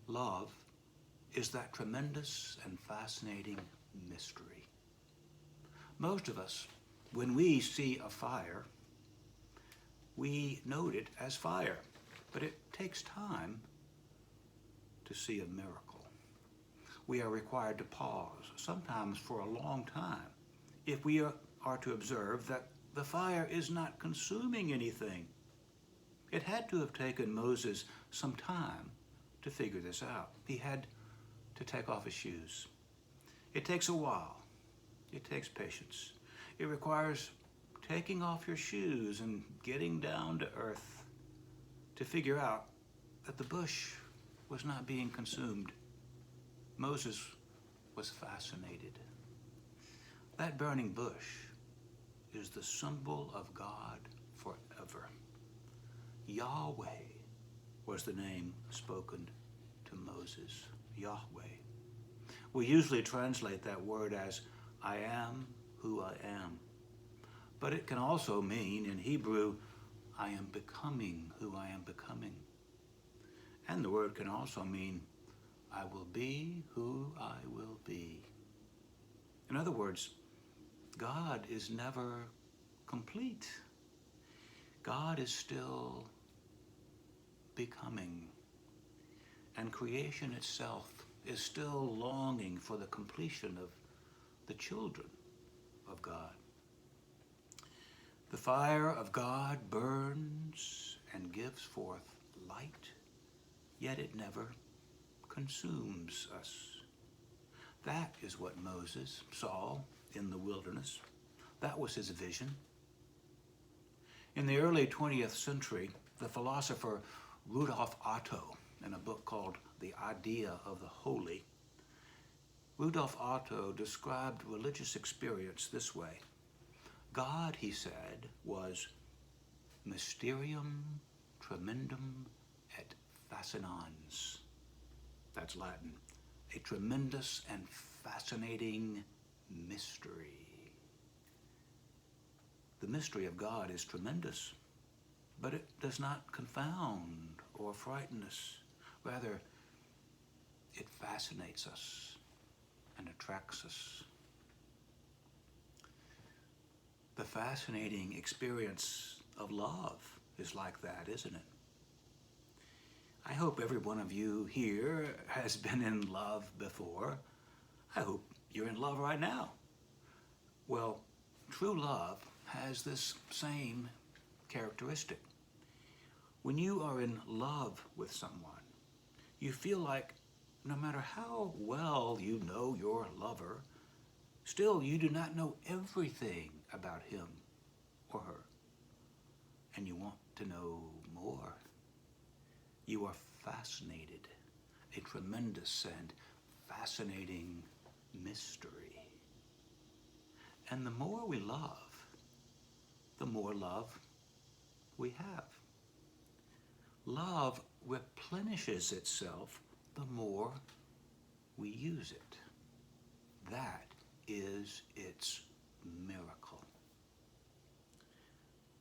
Love is that tremendous and fascinating mystery. Most of us, when we see a fire, we note it as fire, but it takes time to see a miracle. We are required to pause, sometimes for a long time, if we are to observe that the fire is not consuming anything. It had to have taken Moses some time to figure this out. He had to take off his shoes. It takes a while. It takes patience. It requires taking off your shoes and getting down to earth to figure out that the bush was not being consumed. Moses was fascinated. That burning bush is the symbol of God forever. Yahweh was the name spoken to Moses. Yahweh. We usually translate that word as I am who I am. But it can also mean in Hebrew, I am becoming who I am becoming. And the word can also mean I will be who I will be. In other words, God is never complete. God is still becoming. And creation itself is still longing for the completion of the children of God. The fire of God burns and gives forth light, yet it never consumes us. That is what Moses saw in the wilderness. That was his vision. In the early 20th century, the philosopher Rudolf Otto, in a book called The Idea of the Holy, Rudolf Otto described religious experience this way. God, he said, was mysterium tremendum et fascinans. That's Latin. A tremendous and fascinating mystery. The mystery of God is tremendous, but it does not confound or frighten us. Rather, it fascinates us and attracts us. The fascinating experience of love is like that, isn't it? I hope every one of you here has been in love before. I hope you're in love right now. Well, true love has this same characteristic. When you are in love with someone, you feel like no matter how well you know your lover, still you do not know everything about him or her, and you want to know more. You are fascinated, a tremendous and fascinating mystery. And the more we love, the more love we have. Love replenishes itself the more we use it. That is its miracle.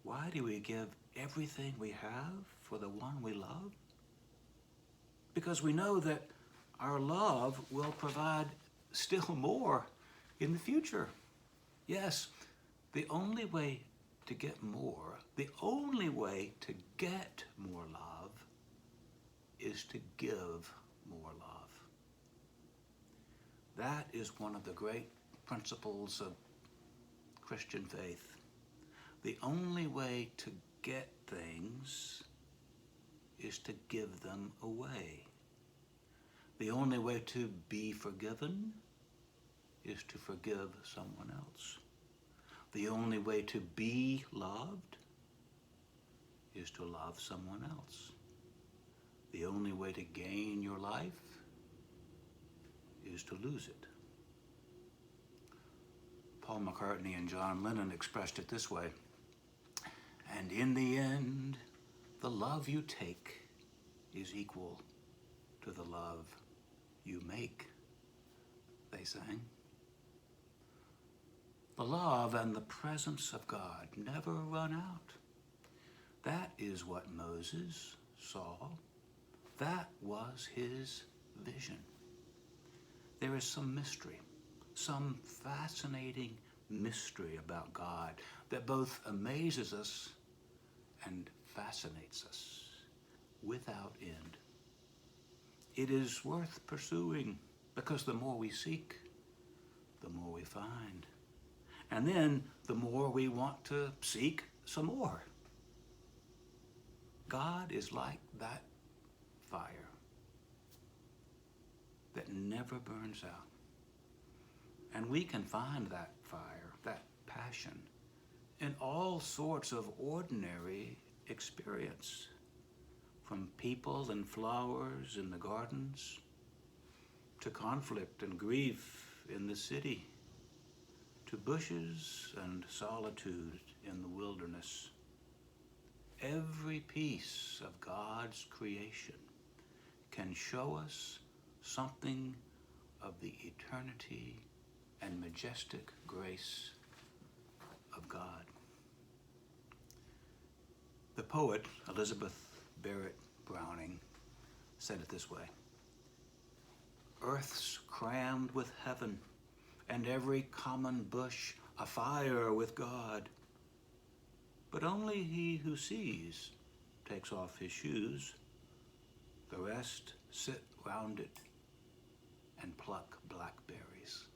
Why do we give everything we have for the one we love? Because we know that our love will provide still more in the future. Yes, the only way to get more, the only way to get more love is to give more love. That is one of the great principles of Christian faith. The only way to get things is to give them away. The only way to be forgiven is to forgive someone else. The only way to be loved is to love someone else. The only way to gain your life is to lose it. Paul McCartney and John Lennon expressed it this way, and in the end, the love you take is equal to the love you make, they sang. The love and the presence of God never run out. That is what Moses saw. That was his vision. There is some mystery, some fascinating mystery about God that both amazes us and fascinates us without end. It is worth pursuing because the more we seek, the more we find. And then the more we want to seek some more. God is like that fire that never burns out. And we can find that fire, that passion, in all sorts of ordinary experience, from people and flowers in the gardens, to conflict and grief in the city, to bushes and solitude in the wilderness. Every piece of God's creation can show us something of the eternity and majestic grace of God. The poet Elizabeth Barrett Browning said it this way: "Earth's crammed with heaven, and every common bush afire with God. But only he who sees takes off his shoes. The rest sit round it and pluck blackberries."